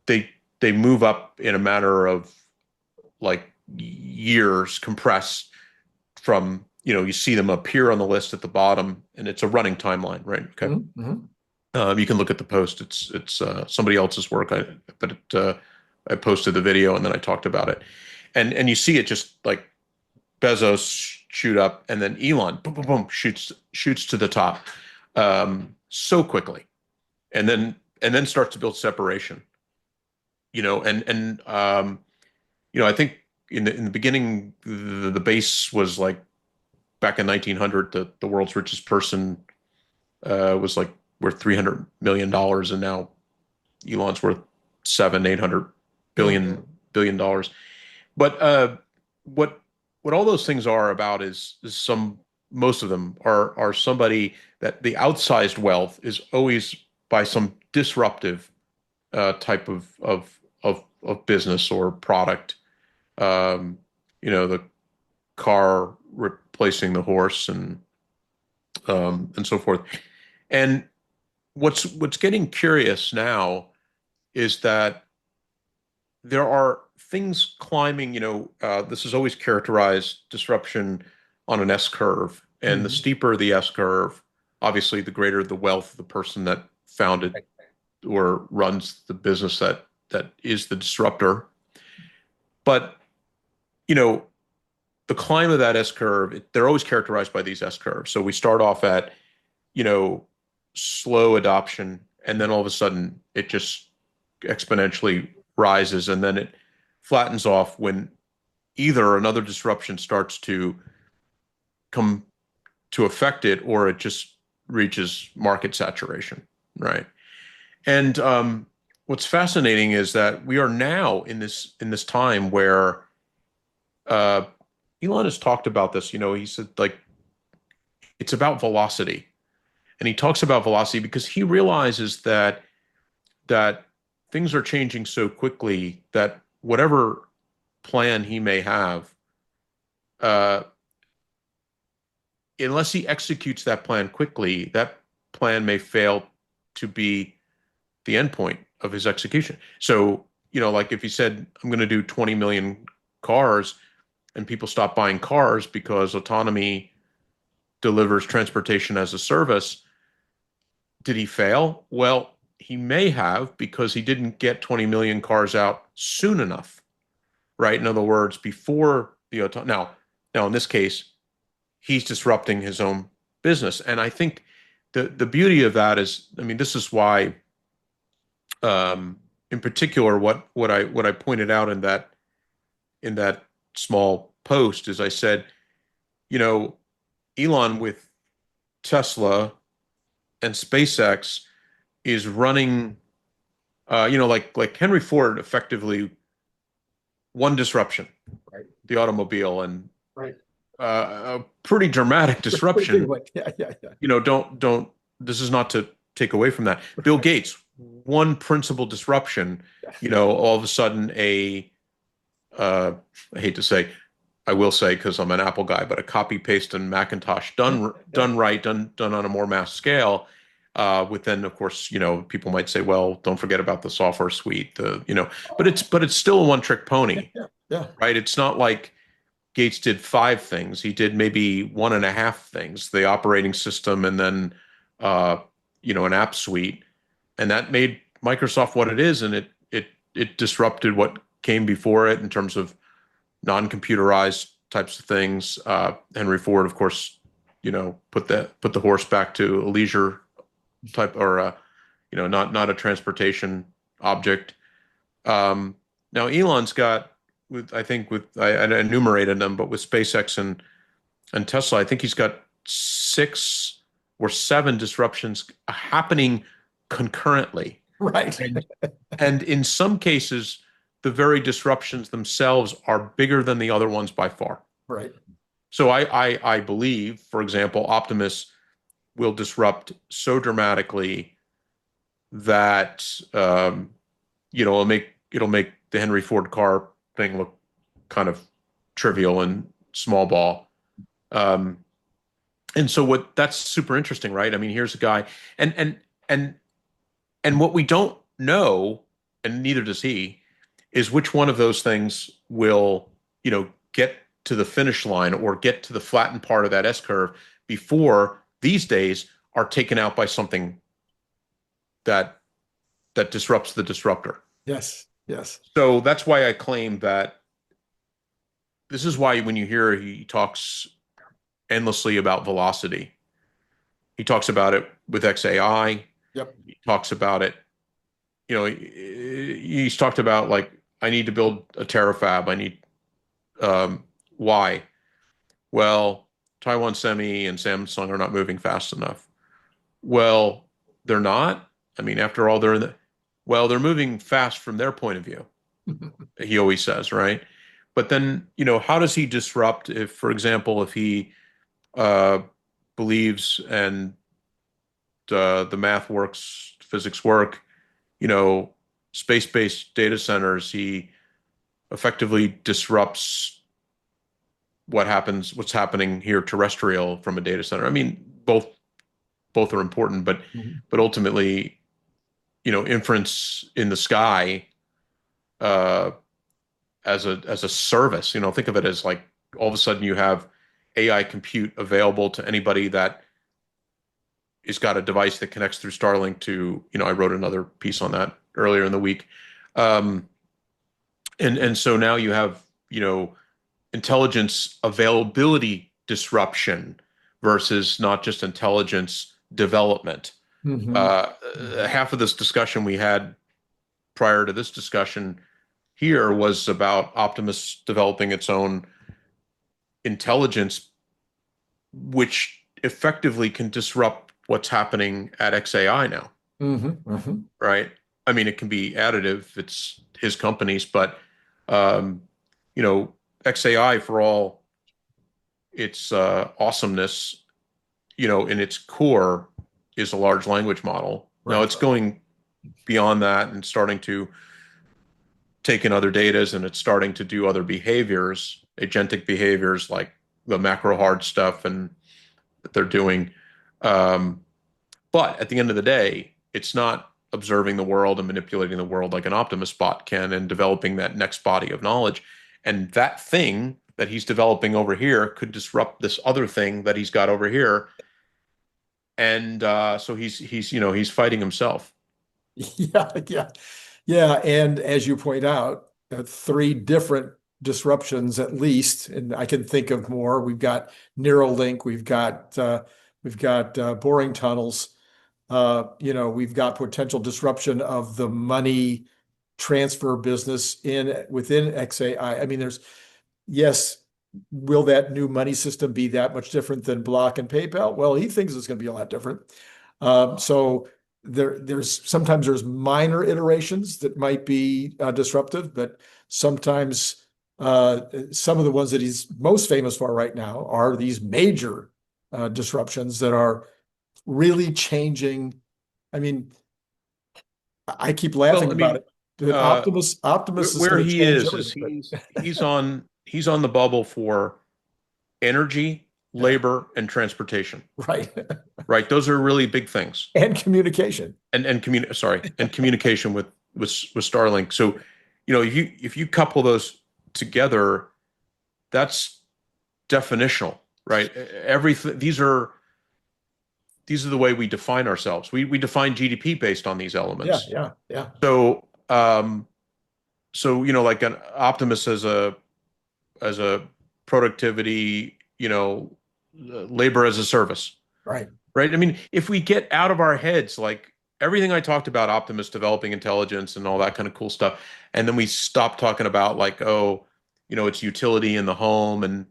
B: They move up in a matter of like years, compressed from, you see them appear on the list at the bottom, and it's a running timeline, right? Okay.
A: Mm-hmm.
B: You can look at the post. It's somebody else's work. I posted the video and then I talked about it, and you see it just like Bezos shoot up, and then Elon boom boom boom shoots to the top, so quickly, and then starts to build separation, I think in the beginning the base was like, back in 1900, the world's richest person was like worth $300 million, and now Elon's worth 700-800 billion dollars. But what all those things are about is most of them are somebody that the outsized wealth is always by some disruptive type of business or product. The car replacing the horse, and so forth. And what's getting curious now is that there are things climbing, this is always characterized disruption on an S curve. And the steeper the S curve, obviously, the greater the wealth of the person that founded or runs the business that is the disruptor. But, the climb of that S curve, they're always characterized by these S curves. So we start off at, slow adoption, and then all of a sudden it just exponentially rises, and then it flattens off when either another disruption starts to come to affect it, or it just reaches market saturation, right? And what's fascinating is that we are now in this time where Elon has talked about this. He said, like, it's about velocity, and he talks about velocity because he realizes that things are changing so quickly that whatever plan he may have, unless he executes that plan quickly, that plan may fail to be the endpoint of his execution. So, like if he said, I'm going to do 20 million cars, and people stop buying cars because autonomy delivers transportation as a service, did he fail? Well, he may have, because he didn't get 20 million cars out soon enough, right? In other words, before the now in this case, he's disrupting his own business. And I think the beauty of that is, this is why, in particular, what I pointed out in that small post is I said, Elon with Tesla and SpaceX is running, like Henry Ford effectively one disruption,
A: right?
B: The automobile, and
A: Right.
B: A pretty dramatic disruption.
A: Yeah.
B: Don't. This is not to take away from that. Bill Gates, one principal disruption. All of a sudden I hate to say, I will say because I'm an Apple guy, but a copy paste and Macintosh done right, done on a more mass scale. With then, of course, people might say, well, don't forget about the software suite, but it's still a one-trick pony,
A: Yeah.
B: right? It's not like Gates did 5 things. He did maybe 1.5 things: the operating system, and then, an app suite, and that made Microsoft what it is, and it disrupted what came before it in terms of non-computerized types of things. Henry Ford, of course, put the horse back to a leisure type, or not a transportation object. Now Elon's got, I enumerated them, but with SpaceX and Tesla, I think he's got 6 or 7 disruptions happening concurrently.
A: Right.
B: And in some cases, the very disruptions themselves are bigger than the other ones by far.
A: Right.
B: So I believe, for example, Optimus will disrupt so dramatically that it'll make the Henry Ford car thing look kind of trivial and small ball. And so that's super interesting, right? Here's a guy, and what we don't know, and neither does he, is which one of those things will, get to the finish line or get to the flattened part of that S curve before these days are taken out by something that disrupts the disruptor.
A: Yes.
B: So that's why I claim that this is why when you hear he talks endlessly about velocity, he talks about it with XAI.
A: Yep.
B: He talks about it, he's talked about, like, I need to build a terafab. I need, why? Well, Taiwan Semi and Samsung are not moving fast enough. Well, they're not. After all, they're moving fast from their point of view. He always says, right? But then, how does he disrupt if, for example, if he believes and the math works, physics work, space-based data centers, he effectively disrupts what's happening here terrestrial from a data center. Both are important, but ultimately, inference in the sky as a service. Think of it as like all of a sudden you have AI compute available to anybody that has got a device that connects through Starlink to, I wrote another piece on that earlier in the week. And so now you have, intelligence availability disruption versus not just intelligence development. Half of this discussion we had prior to this discussion here was about Optimus developing its own intelligence, which effectively can disrupt what's happening at xAI now. Right? I mean, it can be additive. It's his company's, but xAI, for all its awesomeness, in its core, is a large language model. Now it's going beyond that and starting to take in other data, and it's starting to do other behaviors, agentic behaviors like the macro hard stuff and that they're doing. But at the end of the day, it's not observing the world and manipulating the world like an Optimus bot can and developing that next body of knowledge. And that thing that he's developing over here could disrupt this other thing that he's got over here. And so he's fighting himself.
A: Yeah. And as you point out, 3 different disruptions at least, and I can think of more. We've got Neuralink, we've got boring tunnels. We've got potential disruption of the money transfer business within xAI. I mean, will that new money system be that much different than Block and PayPal? Well, he thinks it's going to be a lot different. So sometimes there's minor iterations that might be disruptive, but sometimes some of the ones that he's most famous for right now are these major disruptions that are really changing. I mean, I keep laughing about it. But Optimus is
B: where
A: going to
B: he
A: change
B: is
A: everything.
B: he's on the bubble for energy, labor, and transportation. Right. Those are really big things.
A: And communication.
B: And communication with Starlink. So, if you couple those together, that's definitional, right? Everything. These are the way we define ourselves. We define GDP based on these elements.
A: Yeah.
B: So, like an Optimus as a productivity, labor as a service.
A: Right.
B: I mean, if we get out of our heads, like everything I talked about, Optimus developing intelligence and all that kind of cool stuff, and then we stop talking about like, its utility in the home, and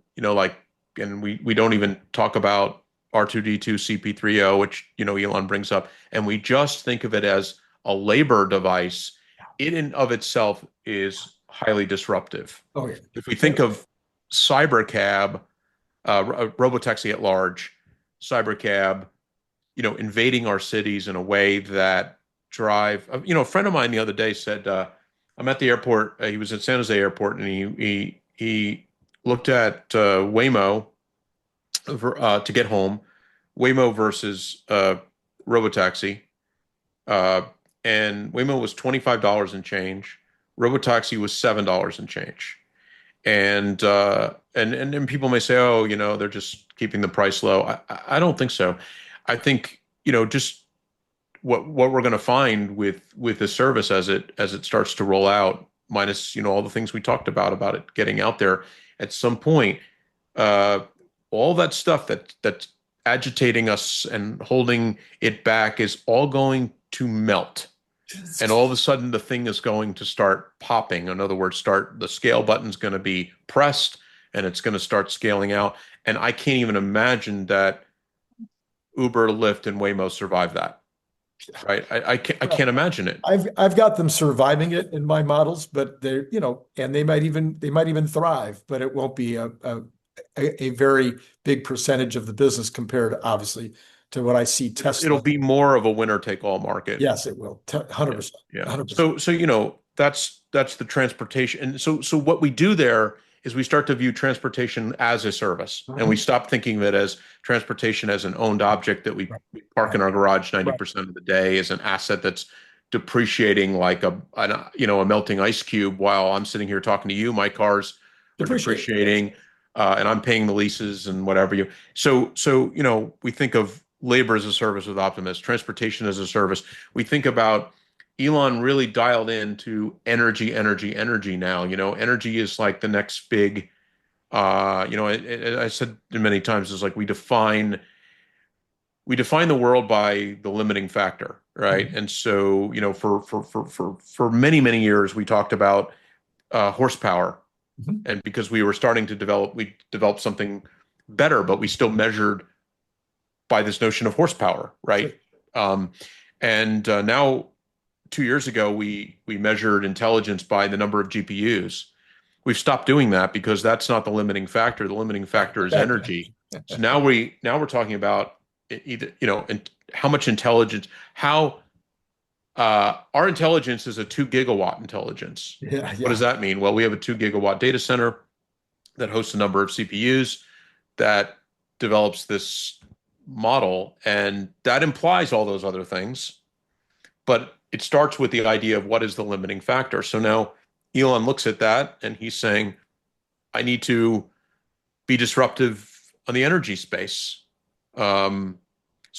B: and we don't even talk about R2D2 CP3O, which Elon brings up, and we just think of it as a labor device. It in of itself is highly disruptive.
A: Oh yeah.
B: If we think of cybercab, robotaxi at large, cybercab, invading our cities in a way that drive. A friend of mine the other day said, I'm at the airport. He was at San Jose Airport, and he looked at Waymo to get home, Waymo versus Robotaxi, and Waymo was $25 and change. Robotaxi was $7 and change. And people may say, oh, they're just keeping the price low. I don't think so. I think, just what we're going to find with this service as it starts to roll out, minus, all the things we talked about it getting out there at some point, all that stuff that's agitating us and holding it back is all going to melt. And all of a sudden, the thing is going to start popping. In other words, the scale button's going to be pressed, and it's going to start scaling out. And I can't even imagine that Uber, Lyft, and Waymo survive that. Right? I can't imagine it.
A: I've got them surviving it in my models, but they're and they might even thrive, but it won't be a very big percentage of the business compared, obviously, to what I see Tesla.
B: It'll be more of a winner-take-all market.
A: Yes, it will. 100%.
B: Yeah.
A: 100%.
B: So that's the transportation. And so what we do there is we start to view transportation as a service, and we stop thinking of it as transportation as an owned object that we park in our garage 90% of the day, as an asset that's depreciating like a melting ice cube while I'm sitting here talking to you. My cars are depreciating, and I'm paying the leases and whatever you. So we think of labor as a service with Optimus, transportation as a service. We think about Elon really dialed into energy now. Energy is like the next big. I said many times is like we define the world by the limiting factor, right?
A: Mm-hmm.
B: And so, for many years, we talked about horsepower,
A: Mm-hmm.
B: and because we were starting to we developed something better, but we still measured by this notion of horsepower, right?
A: Sure.
B: And now, 2 years ago, we measured intelligence by the number of GPUs. We've stopped doing that because that's not the limiting factor. The limiting factor is energy. So now we're talking about either, and how much intelligence, how our intelligence is a 2 GW intelligence.
A: Yeah,
B: What does that mean? Well, we have a 2 GW data center that hosts a number of CPUs that develops this model, and that implies all those other things. But it starts with the idea of what is the limiting factor. So now Elon looks at that and he's saying, I need to be disruptive on the energy space. So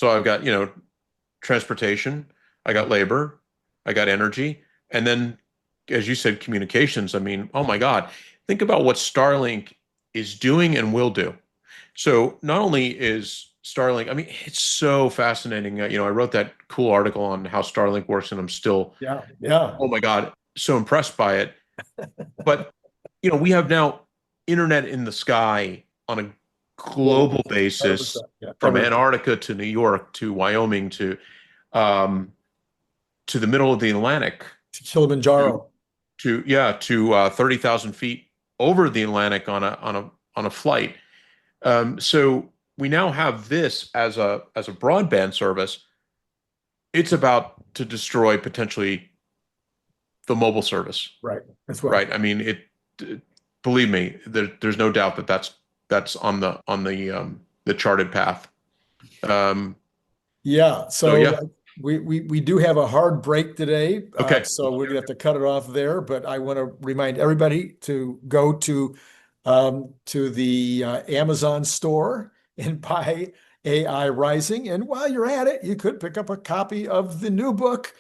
B: I've got, transportation, I got labor, I got energy, and then, as you said, communications. I mean, oh my God, think about what Starlink is doing and will do. So not only is Starlink, I mean, it's so fascinating. I wrote that cool article on how Starlink works, and I'm still, oh my God, so impressed by it. But, we have now internet in the sky on a global basis, from Antarctica to New York to Wyoming to the middle of the Atlantic,
A: to 𝐄𝐦𝐚𝐲,
B: to 30,000 feet over the Atlantic on a flight. So we now have this as a broadband service. It's about to destroy potentially the mobile service.
A: Right. That's right.
B: I mean, believe me, there's no doubt that that's on the charted path.
A: So we do have a hard break today.
B: Okay.
A: So we're gonna have to cut it off there. But I want to remind everybody to go to the Amazon store and buy AI Rising. And while you're at it, you could pick up a copy of the new book,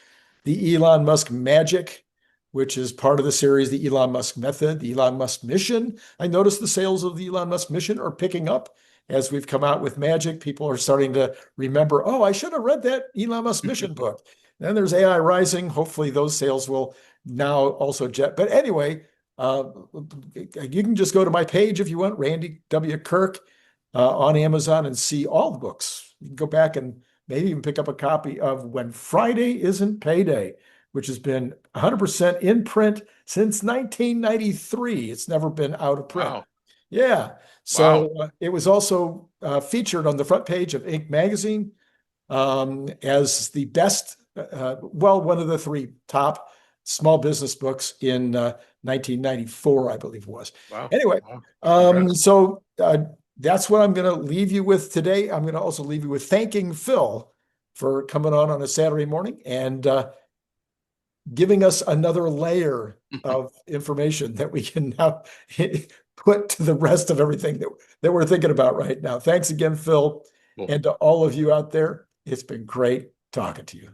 A: The Elon Musk Magic, which is part of the series, The Elon Musk Method, The Elon Musk Mission. I noticed the sales of the Elon Musk Mission are picking up as we've come out with Magic. People are starting to remember, oh, I should have read that Elon Musk Mission book. Then there's AI Rising. Hopefully those sales will now also jet. But anyway, you can just go to my page if you want, Randy W. Kirk, on Amazon, and see all the books. You can go back and maybe even pick up a copy of When Friday Isn't Payday, which has been 100% in print since 1993. It's never been out of print.
B: Wow.
A: Yeah. So it was also featured on the front page of Inc. magazine as the best, one of the 3 top small business books in 1994, I believe it was.
B: Wow.
A: Anyway, so that's what I'm going to leave you with today. I'm going to also leave you with thanking Phil for coming on a Saturday morning and giving us another layer of information that we can now put to the rest of everything that we're thinking about right now. Thanks again, Phil. Cool. And to all of you out there, it's been great talking to you.